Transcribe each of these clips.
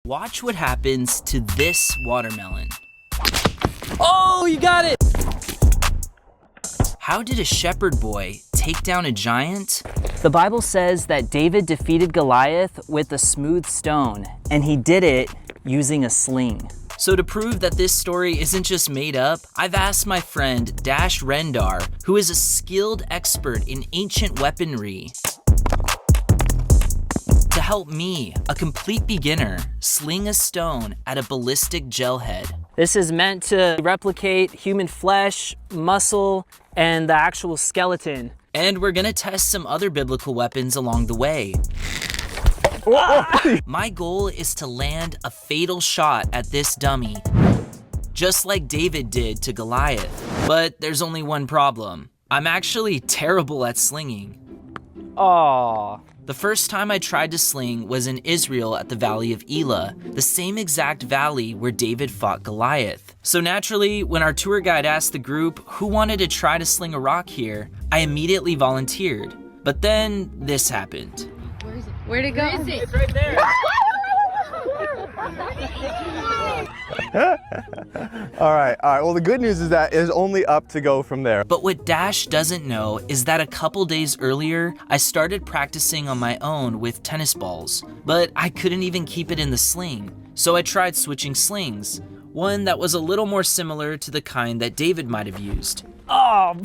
Watch what happens to this watermelon. Oh, you got it! How did a shepherd boy take down a giant? The Bible says that David defeated Goliath with a smooth stone, and he did it using a sling. So to prove that this story isn't just made up, I've asked my friend Dash Rendar, who is a skilled expert in ancient weaponry, to help me, a complete beginner, sling a stone at a ballistic gel head. This is meant to replicate human flesh, muscle, and the actual skeleton. And we're gonna test some other biblical weapons along the way. My goal is to land a fatal shot at this dummy, just like David did to Goliath. But there's only one problem. I'm actually terrible at slinging. Aww. The first time I tried to sling was in Israel at the Valley of Elah, the same exact valley where David fought Goliath. So naturally, when our tour guide asked the group who wanted to try to sling a rock here, I immediately volunteered. But then this happened. Where'd it go? Where is it? It's right there. All right. Well, the good news is that it is only up to go from there. But what Dash doesn't know is that a couple days earlier, I started practicing on my own with tennis balls, but I couldn't even keep it in the sling. So I tried switching slings, one that was a little more similar to the kind that David might have used. Oh!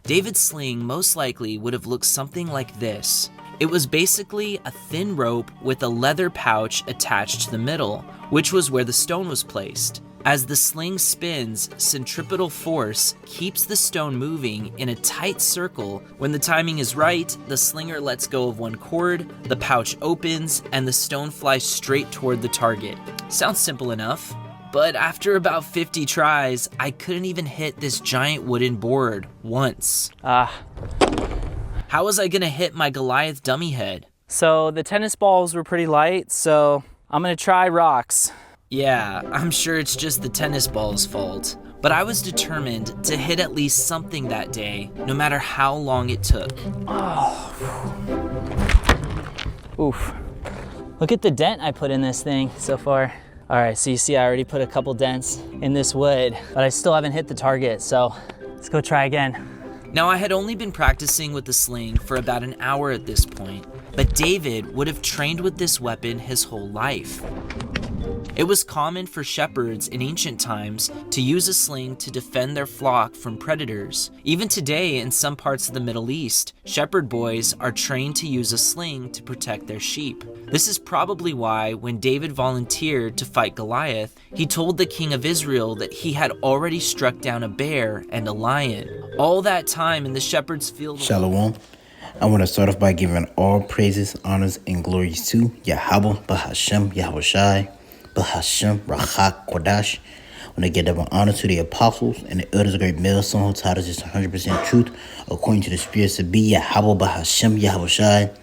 David's sling most likely would have looked something like this. It was basically a thin rope with a leather pouch attached to the middle, which was where the stone was placed. As the sling spins, centripetal force keeps the stone moving in a tight circle. When the timing is right, the slinger lets go of one cord, the pouch opens, and the stone flies straight toward the target. Sounds simple enough, but after about 50 tries, I couldn't even hit this giant wooden board once. How was I gonna hit my Goliath dummy head? So the tennis balls were pretty light, so I'm gonna try rocks. Yeah, I'm sure it's just the tennis ball's fault. But I was determined to hit at least something that day, no matter how long it took. Oh. Oof. Look at the dent I put in this thing so far. All right, so you see I already put a couple dents in this wood, but I still haven't hit the target, so let's go try again. Now, I had only been practicing with the sling for about an hour at this point, but David would have trained with this weapon his whole life. It was common for shepherds in ancient times to use a sling to defend their flock from predators. Even today, in some parts of the Middle East, shepherd boys are trained to use a sling to protect their sheep. This is probably why, when David volunteered to fight Goliath, he told the king of Israel that he had already struck down a bear and a lion. All that time in the shepherd's field. Shalom. I want to start off by giving all praises, honors, and glories to Yahweh, Bahashem, Yahushai, Bahashem, Rachak, Kodash. I want to give double honor to the apostles and the elders of great millstone who taught us this 100% truth according to the spirits of be Yahweh, Bahashem, Yahushai.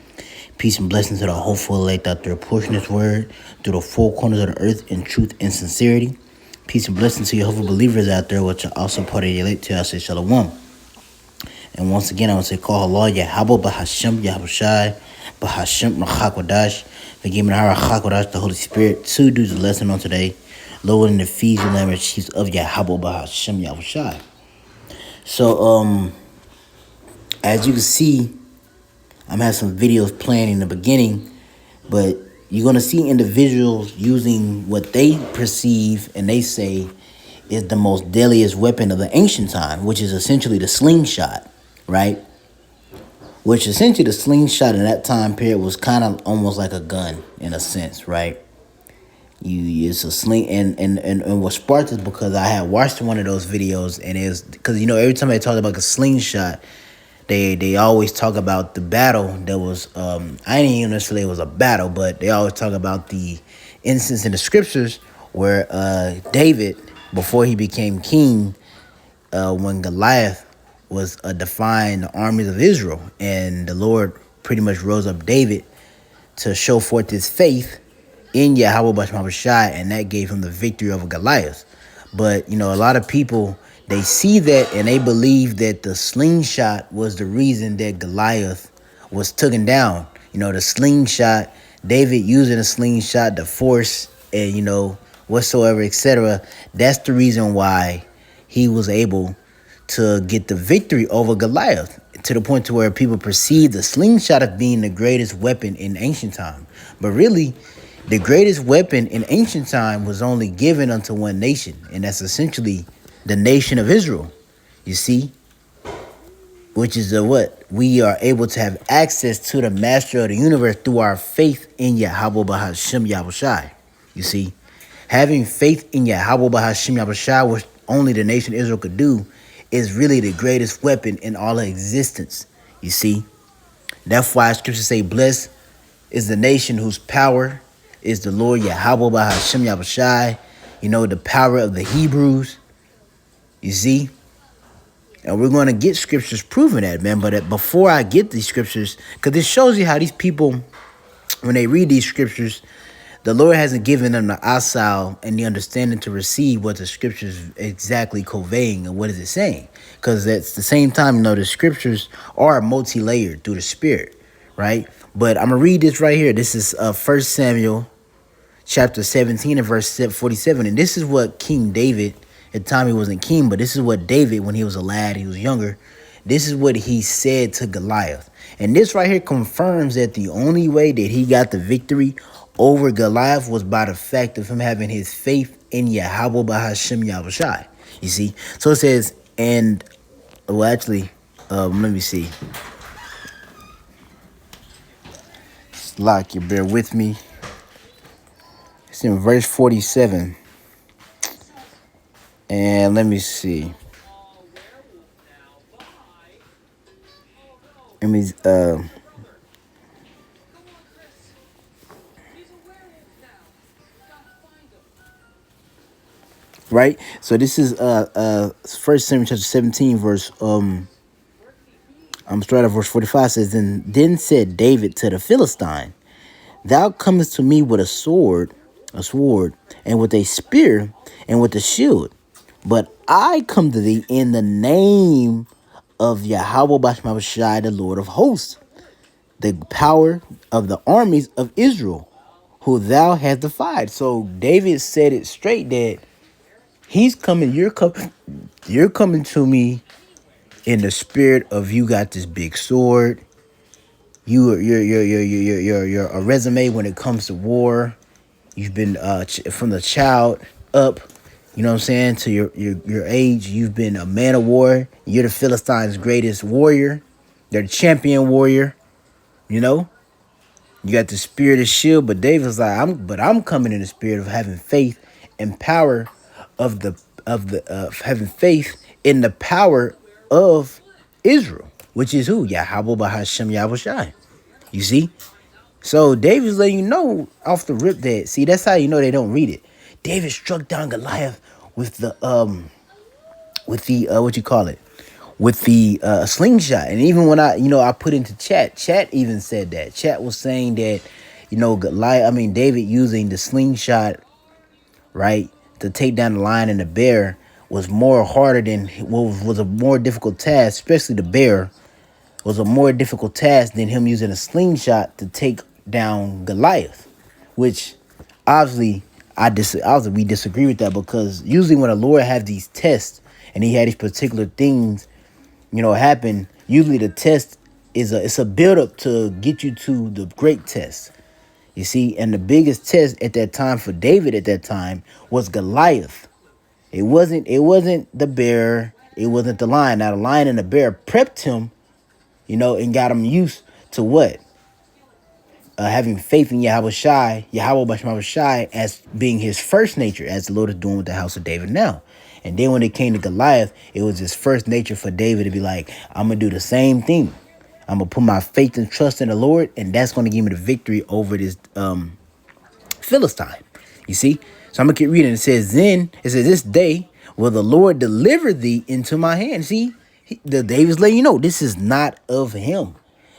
Peace and blessings to the hopeful elect out there portion this word through the four corners of the earth in truth and sincerity. Peace and blessings to your hopeful believers out there, which are also part of the elect to I say Shalom. And once again, I want to say, call Allah, Yahweh, Bahashem, Yahushai, Bahashem, Rachakodash. Forgive me, Rachakodash, the Holy Spirit, to do the lesson on today. Lord, in the fees and name of chiefs of Yahweh, Bahashem, Yahushai. So, as you can see, I'm having some videos playing in the beginning, but you're going to see individuals using what they perceive and they say is the most deadliest weapon of the ancient time, which is essentially the slingshot, right? Which essentially the slingshot in that time period was kind of almost like a gun in a sense, right? It's a sling, and what sparked this because I had watched one of those videos, and it was because every time they talk about a slingshot, they always talk about the battle that was I didn't even necessarily it was a battle, but they always talk about the instance in the scriptures where David, before he became king, when Goliath was defying the armies of Israel, and the Lord pretty much rose up David to show forth his faith in Yahweh Bashma Bashai, and that gave him the victory over Goliath. But a lot of people, they see that and they believe that the slingshot was the reason that Goliath was taken down. The slingshot David using a slingshot, the force, and whatsoever, etc. That's the reason why he was able to get the victory over Goliath, to the point to where people perceive the slingshot as being the greatest weapon in ancient time. But really, the greatest weapon in ancient time was only given unto one nation, and that's essentially the nation of Israel. You see, which is what we are able to have access to the master of the universe through our faith in Yahweh Bahashem Yahushai. You see, having faith in Yahweh Bahashem Yahushai, which only the nation of Israel could do, is really the greatest weapon in all of existence. You see, that's why scriptures say, blessed is the nation whose power is the Lord Yahweh Bahashem Yahushai. The power of the Hebrews. You see, and we're going to get scriptures proving that, man. But before I get these scriptures, because this shows you how these people, when they read these scriptures, the Lord hasn't given them the asal and the understanding to receive what the scriptures exactly conveying and what is it saying. Because at the same time, the scriptures are multi-layered through the Spirit, right? But I'm going to read this right here. This is 1 Samuel chapter 17 and verse 47. And this is what King David, at the time he wasn't king, but this is what David, when he was a lad, he was younger, this is what he said to Goliath. And this right here confirms that the only way that he got the victory over Goliath was by the fact of him having his faith in Yahweh Bahashem Yahushai. You see? So it says, and, well, actually, let me see. Slock, you bear with me. It's in verse 47. And let me see. Let me right? So this is 1 Samuel chapter 17 verse I'm starting at verse 45. Says, then said David to the Philistine, thou comest to me with a sword, and with a spear, and with a shield. But I come to thee in the name of Yahweh Bashmashai, the Lord of hosts, the power of the armies of Israel, who thou hast defied. So David said it straight that he's coming, you're coming to me in the spirit of, you got this big sword. You're a resume when it comes to war. You've been from the child up, you know what I'm saying, to your age. You've been a man of war. You're the Philistines' greatest warrior. They're the champion warrior. You got the spirit of shield. But David's like, I'm coming in the spirit of having faith and power of having faith in the power of Israel, which is who? Yahweh Bahashem Yahushai. You see? So David's letting you know off the rip that, see, that's how you know they don't read it. David struck down Goliath with the slingshot. And even when I put into chat even said that. Chat was saying that, David using the slingshot, right, to take down the lion and the bear was more harder than, was a more difficult task, especially the bear was a more difficult task than him using a slingshot to take down Goliath, which obviously we disagree with that, because usually when the Lord has these tests and he had these particular things, happen, usually the test it's a build up to get you to the great test. You see, and the biggest test at that time for David at that time was Goliath. It wasn't the bear, it wasn't the lion. Now the lion and the bear prepped him, and got him used to what? Having faith in Yahweh Shai as being his first nature, as the Lord is doing with the house of David now. And then when it came to Goliath, it was his first nature for David to be like, I'm going to do the same thing. I'm going to put my faith and trust in the Lord, and that's going to give me the victory over this Philistine. You see? So I'm going to keep reading. It says, this day will the Lord deliver thee into my hand. See? David's letting you know this is not of him.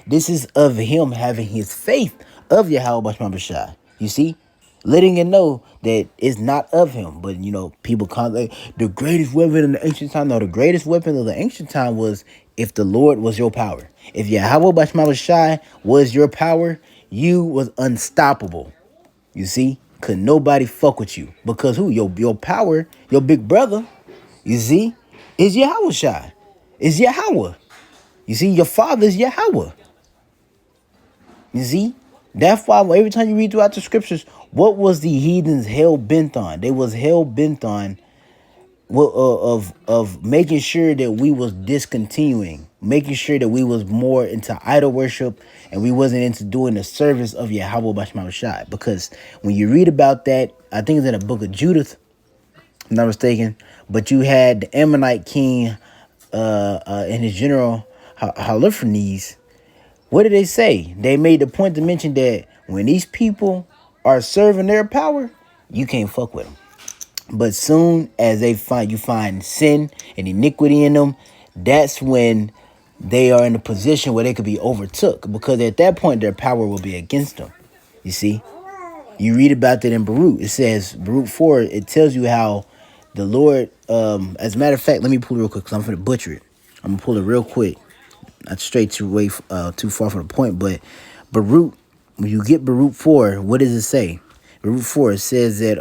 This is of him having his faith of Yahweh Bashmashai. You see? Letting you know that it's not of him. But, people call it the greatest weapon in the ancient time. No, the greatest weapon of the ancient time was if the Lord was your power. If Yahweh Bashmashai was your power, you was unstoppable. You see? Could nobody fuck with you. Because who? Your power, your big brother, you see, is Yahushua. Is Yahweh. You see, your father is Yahweh. You see? That's why every time you read throughout the scriptures, what was the heathens hell bent on? They was hell bent on of making sure that we was discontinuing, making sure that we was more into idol worship and we wasn't into doing the service of Yahweh Bashma Shai. Because when you read about that, I think it's in the book of Judith, if I'm not mistaken, but you had the Ammonite king and his general Holofernes. What did they say? They made the point to mention that when these people are serving their power, you can't fuck with them. But soon as you find sin and iniquity in them, that's when they are in a position where they could be overtook. Because at that point, their power will be against them. You see? You read about that in Baruch. It says, Baruch 4, it tells you how the Lord, as a matter of fact, let me pull it real quick because I'm going to butcher it. I'm going to pull it real quick. Not straight too far from the point, but Baruch, when you get Baruch 4, what does it say? Baruch 4, it says that,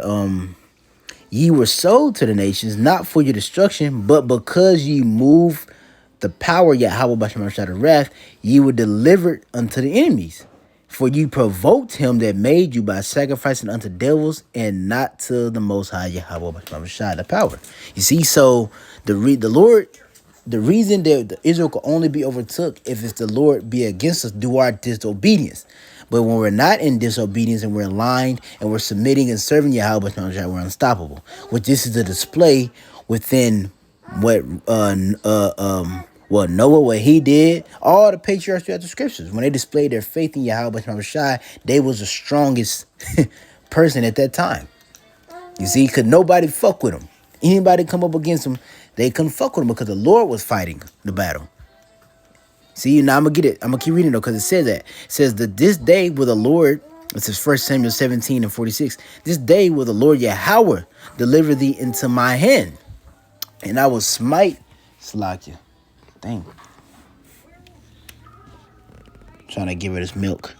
ye were sold to the nations, not for your destruction, but because ye moved the power Yahweh Bashar the wrath, ye were delivered unto the enemies. For you provoked him that made you by sacrificing unto devils and not to the Most High Yahweh Bashar the power. You see, so the reason that Israel could only be overtook if it's the Lord be against us due our disobedience. But when we're not in disobedience and we're aligned and we're submitting and serving Yahweh, we're unstoppable. Which this is a display within what Noah, what he did, all the patriarchs throughout the scriptures. When they displayed their faith in Yahweh, they was the strongest person at that time. You see, could nobody fuck with them. Anybody come up against them, they couldn't fuck with them because the Lord was fighting the battle. See, now I'm going to get it. I'm going to keep reading though, because it says that. It says that this day will the Lord, this is 1 Samuel 17 and 46. This day will the Lord Yahweh deliver thee into my hand. And I will smite Slakia. Dang. Trying to give her this milk.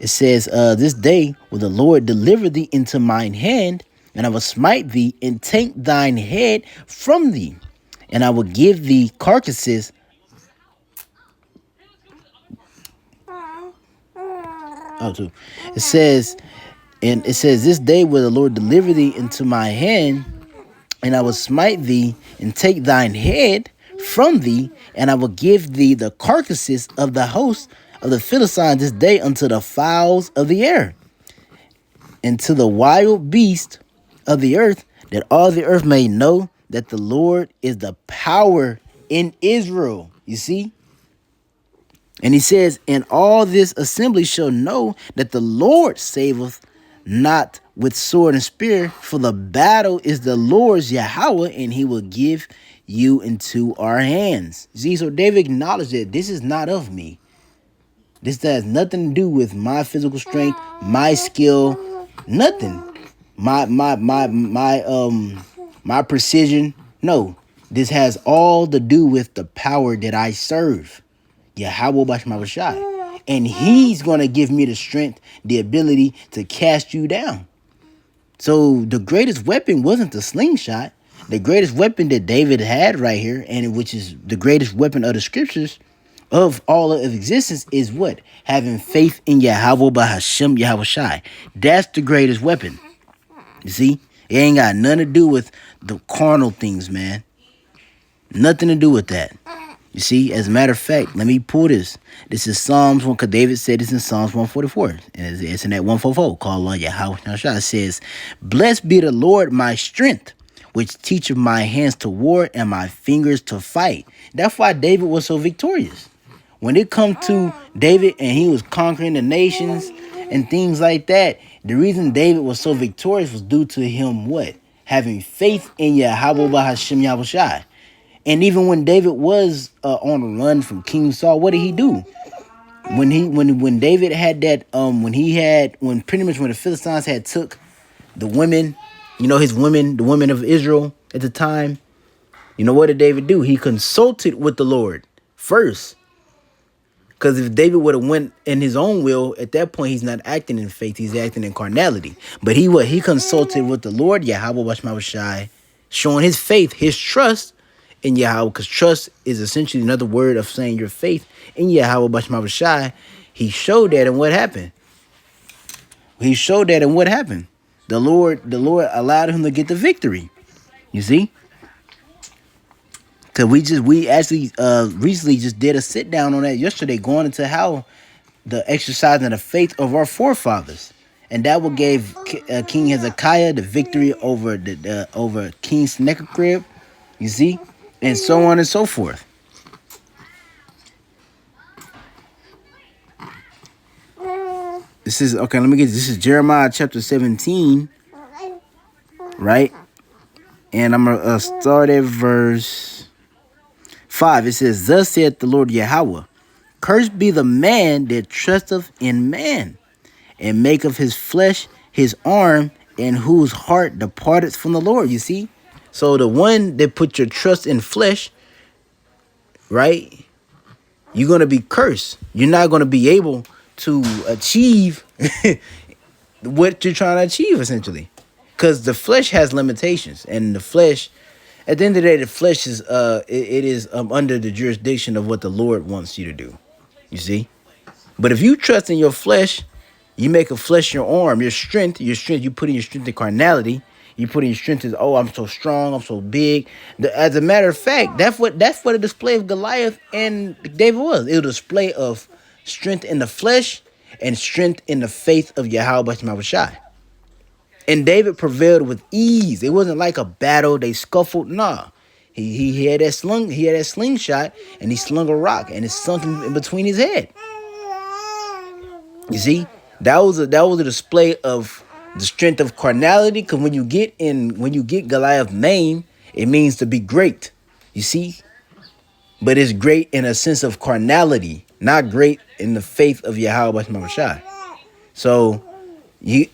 It says, this day will the Lord deliver thee into mine hand, and I will smite thee and take thine head from thee. And I will give thee carcasses. It says, this day will the Lord deliver thee into my hand, and I will smite thee and take thine head from thee, and I will give thee the carcasses of the host of the Philistines this day unto the fowls of the air, and to the wild beast of the earth, that all the earth may know that the Lord is the power in Israel. You see? And he says, and all this assembly shall know that the Lord saveth not with sword and spear, for the battle is the Lord's Yahweh, and he will give you into our hands. See, so David acknowledged that this is not of me. This has nothing to do with my physical strength, my skill, nothing. My precision. No, this has all to do with the power that I serve. Yahweh Bashmavashai. And he's going to give me the strength, the ability to cast you down. So the greatest weapon wasn't the slingshot. The greatest weapon that David had right here, and which is the greatest weapon of the scriptures of all of existence, is what? Having faith in Yahweh Bahashem Yahushai. That's the greatest weapon. You see? It ain't got nothing to do with the carnal things, man. Nothing to do with that. You see, as a matter of fact, let me pull this. This is Psalms 1, because David said this in Psalms 144. And it's in that 144 called Yahweh. It says, blessed be the Lord my strength, which teacheth my hands to war and my fingers to fight. That's why David was so victorious. When it come to David and he was conquering the nations and things like that, the reason David was so victorious was due to him what? Having faith in Yahweh Bahashem Yahushai. And even when David was on a run from King Saul, what did he do? When David had that, when the Philistines had took the women, his women, the women of Israel at the time, what did David do? He consulted with the Lord first. Because if David would have went in his own will, at that point he's not acting in faith, he's acting in carnality. But he consulted with the Lord, Yahweh Bashmawashai, showing his faith, his trust in Yahweh, because trust is essentially another word of saying your faith in Yahweh Bashmawashai. He showed that, and what happened? He showed that, and what happened? The Lord allowed him to get the victory. You see? Cause we actually recently just did a sit down on that yesterday, going into how the exercising the faith of our forefathers, and that what gave King Hezekiah the victory over over King Sennacherib, you see, and so on and so forth. This is okay. Let me get this. Is Jeremiah chapter 17, right? And I'm gonna start at verse 5. It says, "Thus saith the Lord Yahweh, cursed be the man that trusteth in man, and maketh his flesh his arm, and whose heart departeth from the Lord." You see? So the one that put your trust in flesh, right? You're gonna be cursed. You're not gonna be able to achieve what you're trying to achieve, essentially. Because the flesh has limitations, and the flesh, at the end of the day, the flesh is it is under the jurisdiction of what the Lord wants you to do. You see? But if you trust in your flesh, you make a flesh your arm, your strength, you put in your strength in carnality. You put in your strength as, oh, I'm so strong, I'm so big. As a matter of fact, that's what the display of Goliath and David was. It was a display of strength in the flesh and strength in the faith of Yahweh Bashmawashai. And David prevailed with ease. It wasn't like a battle. They scuffled. Nah. He had that slingshot, and he slung a rock, and it sunk in between his head. You see? That was a display of the strength of carnality, because when you get Goliath's name, it means to be great. You see? But it's great in a sense of carnality, not great in the faith of Yahweh Bashmawashai. So you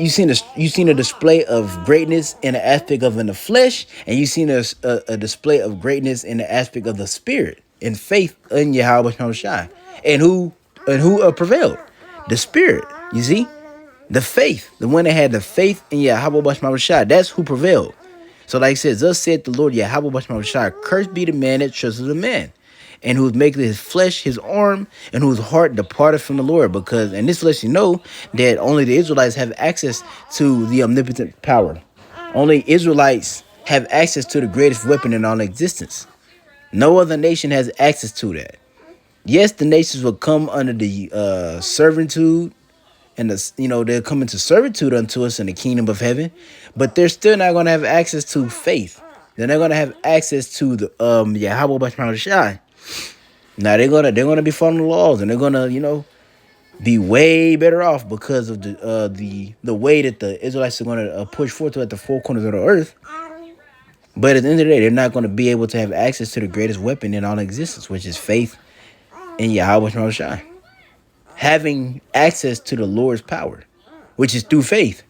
seen a display of greatness in the aspect of in the flesh, and you seen a display of greatness in the aspect of the spirit, in faith in Yahweh Bashmawashai. And who prevailed? The spirit. You see? The faith, the one that had the faith in Yahweh Bashmawashai, that's who prevailed. So like it says, thus said the Lord Yahweh Bashmawashai, cursed be the man that trusteth a man, and who's making his flesh his arm, and whose heart departed from the Lord. Because, and this lets you know that only the Israelites have access to the omnipotent power. Only Israelites have access to the greatest weapon in all existence. No other nation has access to that. Yes, the nations will come under the servitude, and they'll come into servitude unto us in the kingdom of heaven, but they're still not going to have access to faith. They're not going to have access to the Yahweh Bashmawashai. Now they're gonna be following the laws, and they're gonna be way better off because of the way that the Israelites are gonna push forth at the four corners of the earth. But at the end of the day, they're not gonna be able to have access to the greatest weapon in all existence, which is faith in Yahweh Bashmawashai. Having access to the Lord's power, which is through faith.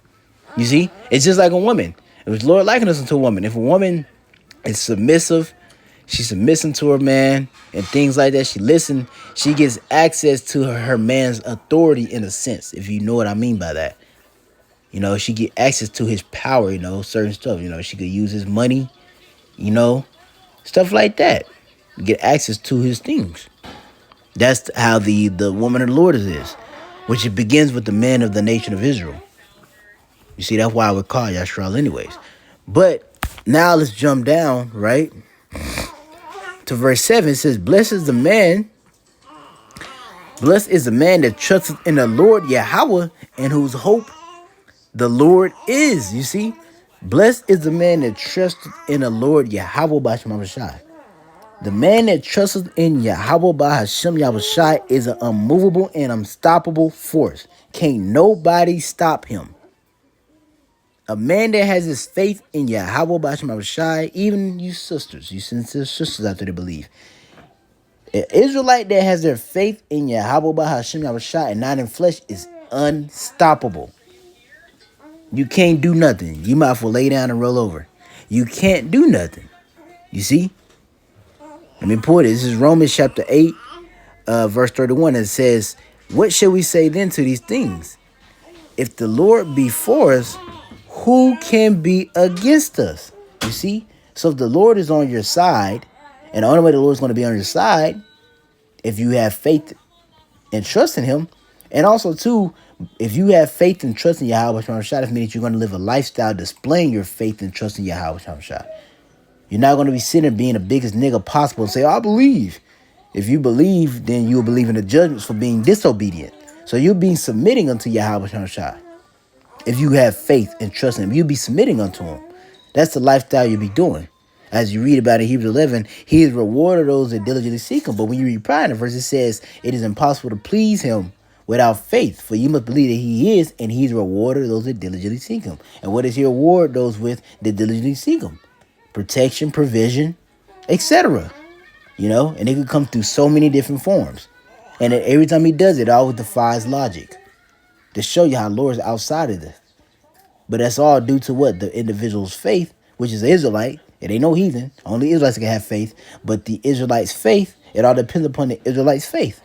You see, it's just like a woman. It was Lord likened us unto a woman. If a woman is submissive, she's submissive to her man and things like that, she gets access to her man's authority in a sense, if you know what I mean by that. She get access to his power, certain stuff. She could use his money, stuff like that. Get access to his things. That's how the woman of the Lord is, which it begins with the men of the nation of Israel. You see, that's why I would call Yashral anyways. But now let's jump down, right, to verse 7. It says, Blessed is the man that trusteth in the Lord Yahweh, and whose hope the Lord is. You see, blessed is the man that trusteth in the Lord Yahweh Bashmawashai. The man that trusteth in Yahweh Bahashem Yahushai is an unmovable and unstoppable force. Can't nobody stop him. A man that has his faith in Yahweh Bahashem Yahushai, even you sisters, you sincere sisters out there to believe. An Israelite that has their faith in Yahweh Bahashem Yahushai and not in flesh is unstoppable. You can't do nothing. You might as well lay down and roll over. You can't do nothing. You see? Let me pull it. This is Romans chapter 8, verse 31, it says, what shall we say then to these things? If the Lord be for us, who can be against us? You see? So if the Lord is on your side, and the only way the Lord is going to be on your side, if you have faith and trust in him, and also too, if you have faith and trust in Yahweh Shah, it means you're going to live a lifestyle displaying your faith and trust in Yahweh Shah. You're not going to be sitting there being the biggest nigga possible and say, I believe. If you believe, then you'll believe in the judgments for being disobedient. So you'll be submitting unto Yahweh Shah. If you have faith and trust in him, you'll be submitting unto him. That's the lifestyle you'll be doing. As you read about in Hebrews 11, he is rewarded those that diligently seek him. But when you read prior in the verse, it says, it is impossible to please him without faith. For you must believe that he is, and he's rewarded those that diligently seek him. And what does he reward those with that diligently seek him? Protection, provision, etc. You know, and it could come through so many different forms. And every time he does it, it always defies logic to show you how Lord is outside of this. But that's all due to what? The individual's faith, which is Israelite. It ain't no heathen. Only Israelites can have faith. But the Israelites' faith, it all depends upon the Israelites' faith.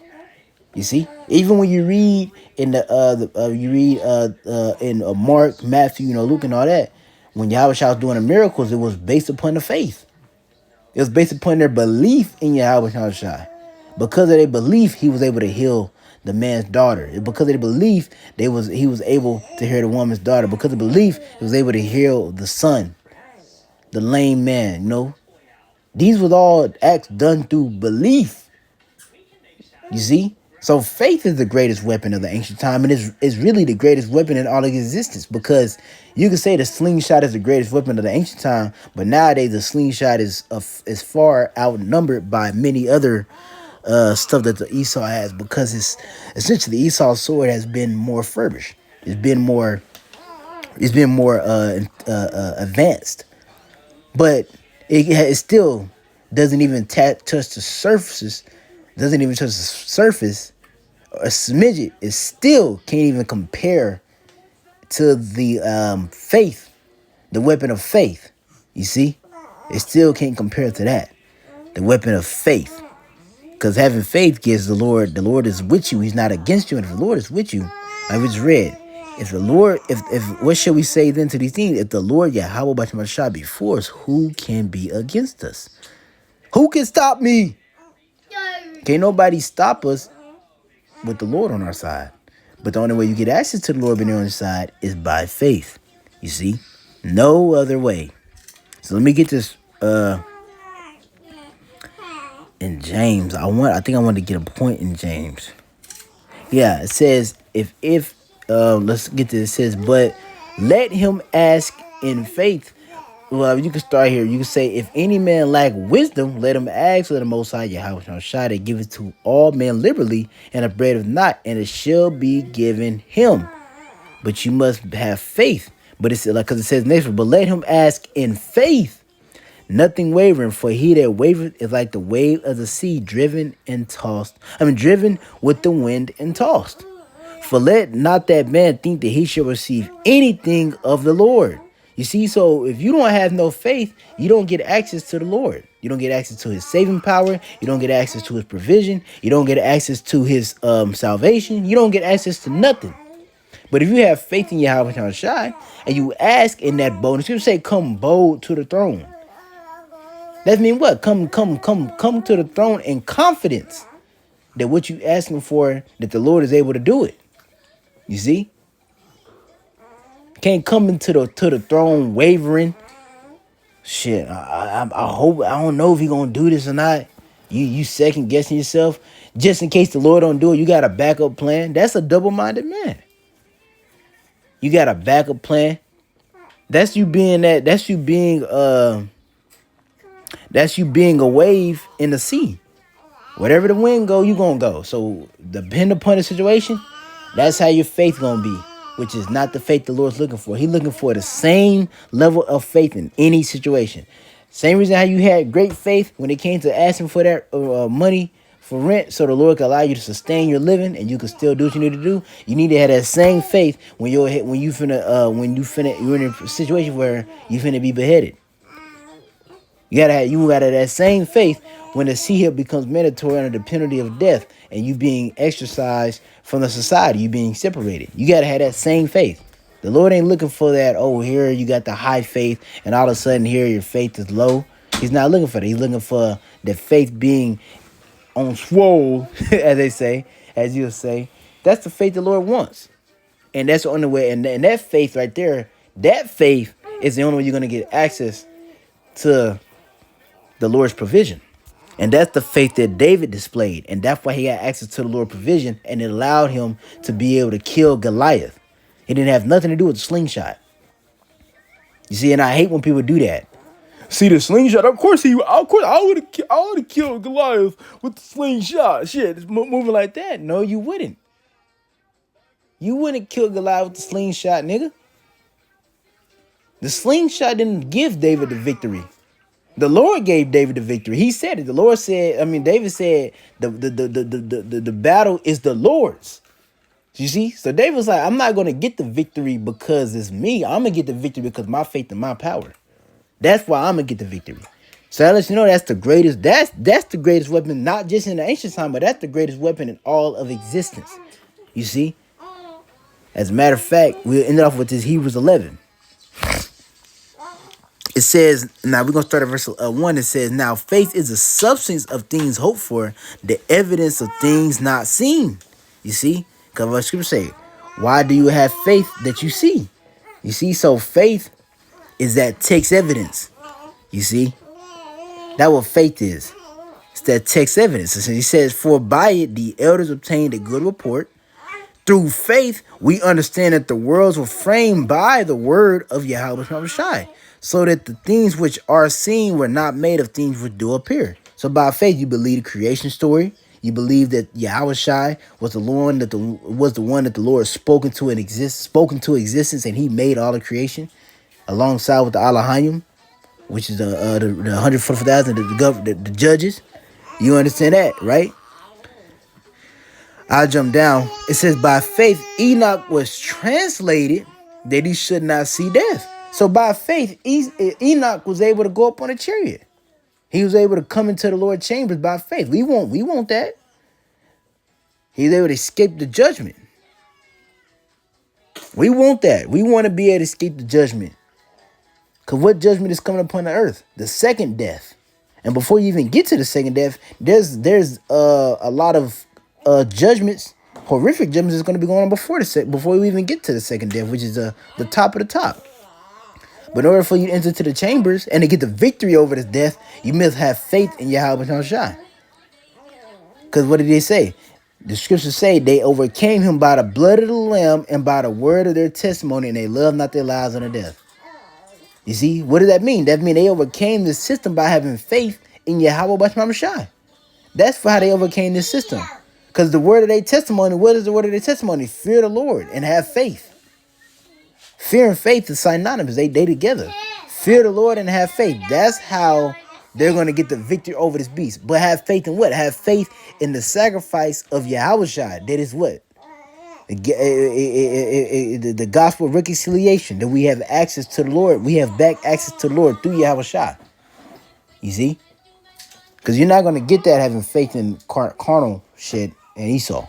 You see, even when you read in in Mark, Matthew, Luke, and all that, when Yahweh Shah was doing the miracles, it was based upon the faith. It was based upon their belief in Yahweh Shah. Because of their belief, he was able to heal the man's daughter. Because of their belief, he was able to heal the woman's daughter. Because of belief, he was able to heal the son, the lame man. These was all acts done through belief. You see? So faith is the greatest weapon of the ancient time, and it's really the greatest weapon in all of existence, because you can say the slingshot is the greatest weapon of the ancient time, but nowadays the slingshot is far outnumbered by many other stuff that the Esau has, because it's essentially Esau's sword has been more furbished. It's been more advanced, but it still doesn't even touch the surfaces. Doesn't even touch the surface. A smidget. It still can't even compare to the faith, the weapon of faith. You see, it still can't compare to that, the weapon of faith. Because having faith gives the Lord is with you. He's not against you. And if the Lord is with you, I just read, if what shall we say then to these things? If the Lord Yahweh Basham Shah be for us, who can be against us? Who can stop me? Can't nobody stop us with the Lord on our side. But the only way you get access to the Lord being on your side is by faith. You see? No other way. So let me get this in James. I think I want to get a point in James. Yeah, it says let's get to it. It says, but let him ask in faith. Well, you can start here. You can say, if any man lack wisdom, let him ask of the Most High Yahweh Shah to give it to all men liberally, and upbraideth not, and it shall be given him. But you must have faith. But it's like, because it says next, but let him ask in faith, nothing wavering. For he that wavereth is like the wave of the sea, driven with the wind and tossed. For let not that man think that he shall receive anything of the Lord. You see, so if you don't have no faith, you don't get access to the Lord. You don't get access to his saving power. You don't get access to his provision. You don't get access to his salvation. You don't get access to nothing. But if you have faith in Yahweh Shai and you ask in that boldness, you say, come bold to the throne. That means what? Come to the throne in confidence that what you asking for, that the Lord is able to do it. You see? Can't come into the throne wavering. Shit, I hope, I don't know if he gonna do this or not. You second guessing yourself just in case the Lord don't do it. You got a backup plan. That's a double-minded man. You got a backup plan. That's you being a wave in the sea. Whatever the wind go, you gonna go. So depending upon the situation, that's how your faith gonna be. Which is not the faith the Lord's looking for. He's looking for the same level of faith in any situation. Same reason how you had great faith when it came to asking for that money for rent, so the Lord can allow you to sustain your living and you can still do what you need to do. You need to have that same faith when you're in a situation where you finna be beheaded. You gotta have that same faith when the sea becomes mandatory under the penalty of death, and you being exercised from the society, you being separated. You got to have that same faith. The Lord ain't looking for that, oh, here you got the high faith, and all of a sudden here your faith is low. He's not looking for that. He's looking for the faith being on swole, as they say, as you'll say. That's the faith the Lord wants. And that's the only way. And that faith right there, that faith is the only way you're going to get access to the Lord's provision. And that's the faith that David displayed. And that's why he had access to the Lord's provision. And it allowed him to be able to kill Goliath. It didn't have nothing to do with the slingshot. You see, and I hate when people do that. See the slingshot? Of course I would have killed Goliath with the slingshot. Shit, it's moving like that. No, you wouldn't. You wouldn't kill Goliath with the slingshot, nigga. The slingshot didn't give David the victory. The Lord gave David the victory. He said it. The Lord said, David said the battle is the Lord's. You see? So David was like, I'm not going to get the victory because it's me. I'm going to get the victory because my faith and my power. That's why I'm going to get the victory. So that lets you know that's the greatest, that's the greatest weapon, not just in the ancient time, but that's the greatest weapon in all of existence. You see? As a matter of fact, we'll end off with this Hebrews 11. It says, now we're going to start at verse 1. It says, now faith is the substance of things hoped for, the evidence of things not seen. You see? Because what scripture say, why do you have faith that you see? You see? So faith is that takes evidence. You see? That's what faith is. It's that takes evidence. So he says, for by it the elders obtained a good report. Through faith, we understand that the worlds were framed by the word of Yahweh Shai, so that the things which are seen were not made of things which do appear. So by faith, you believe the creation story. You believe that Yahweh Shai was the one that the Lord spoken to existence, and He made all of creation, alongside with the Elohim, which is the 144,000, the judges. You understand that, right? I'll jump down. It says, by faith, Enoch was translated that he should not see death. So by faith, Enoch was able to go up on a chariot. He was able to come into the Lord's chambers by faith. We want that. He was able to escape the judgment. We want that. We want to be able to escape the judgment. Because what judgment is coming upon the earth? The second death. And before you even get to the second death, there's a lot of judgments, horrific judgments is going to be going on before we even get to the second death, which is the top of the top. But in order for you to enter to the chambers and to get the victory over this death, you must have faith in Yahweh Shai. Because what did they say? The scriptures say they overcame him by the blood of the Lamb and by the word of their testimony, and they loved not their lives unto death. You see, what does that mean? That means they overcame the system by having faith in Yahweh Shai. That's for how they overcame this system. Because the word of their testimony, what is the word of their testimony? Fear the Lord and have faith. Fear and faith is synonymous. They together. Fear the Lord and have faith. That's how they're going to get the victory over this beast. But have faith in what? Have faith in the sacrifice of Yahweh Shai. That is what? The gospel of reconciliation. That we have access to the Lord. We have back access to the Lord through Yahweh Shai. You see? Because you're not going to get that having faith in carnal shit and Esau.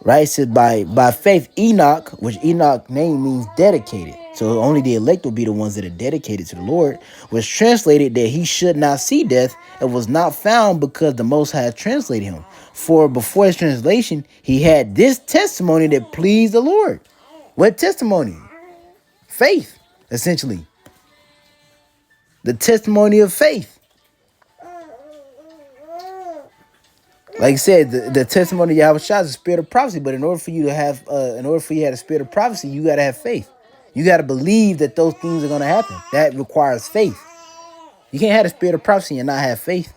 Right? It says by faith, Enoch, which Enoch name means dedicated. So only the elect will be the ones that are dedicated to the Lord, was translated that he should not see death and was not found because the Most High translated him. For before his translation, he had this testimony that pleased the Lord. What testimony? Faith, essentially. The testimony of faith. Like I said, the testimony of Yahweh Shai is the spirit of prophecy. But in order for you to have a spirit of prophecy, you got to have faith. You got to believe that those things are going to happen. That requires faith. You can't have a spirit of prophecy and not have faith.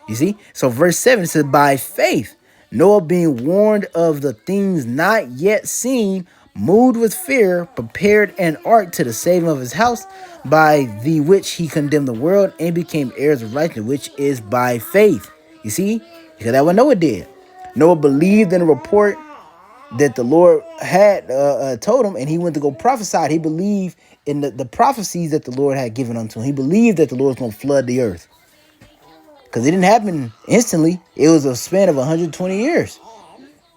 You see? So verse 7 says, by faith, Noah being warned of the things not yet seen, moved with fear, prepared an ark to the saving of his house, by the which he condemned the world and became heirs of righteousness, which is by faith. You see? Because that's what Noah did. Noah believed in a report that the Lord had told him, and he went to go prophesy. He believed in the prophecies that the Lord had given unto him. He believed that the Lord was going to flood the earth. Because it didn't happen instantly. It was a span of 120 years.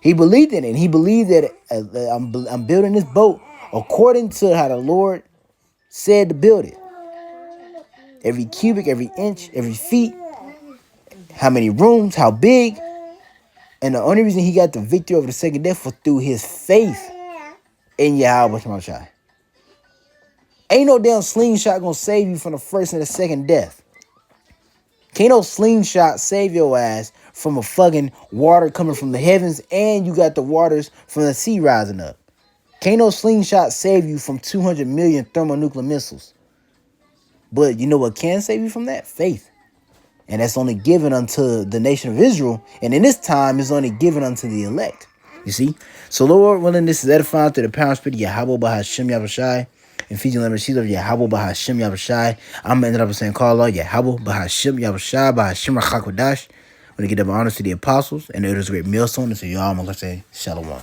He believed in it. He believed that I'm building this boat according to how the Lord said to build it. Every cubic, every inch, every feet, how many rooms, how big. And the only reason he got the victory over the second death was through his faith in Yahweh Shai. Ain't no damn slingshot gonna save you from the first and the second death. Can't no slingshot save your ass from a fucking water coming from the heavens and you got the waters from the sea rising up. Can't no slingshot save you from 200 million thermonuclear missiles. But you know what can save you from that? Faith. And that's only given unto the nation of Israel. And in this time, it's only given unto the elect. You see? So Lord willing, this is edifying through the power and spirit of Yahweh Bahashem Yahushai. Ephesians 11, she's of Yahweh Bahashem Yahushai. I'm ended up saying, call Allah Yahweh Bahashem Yahushai Bahashem Rachakodash. I'm going to give them honors to the apostles and the others great millstone. And so y'all, I'm going to say, Shalom.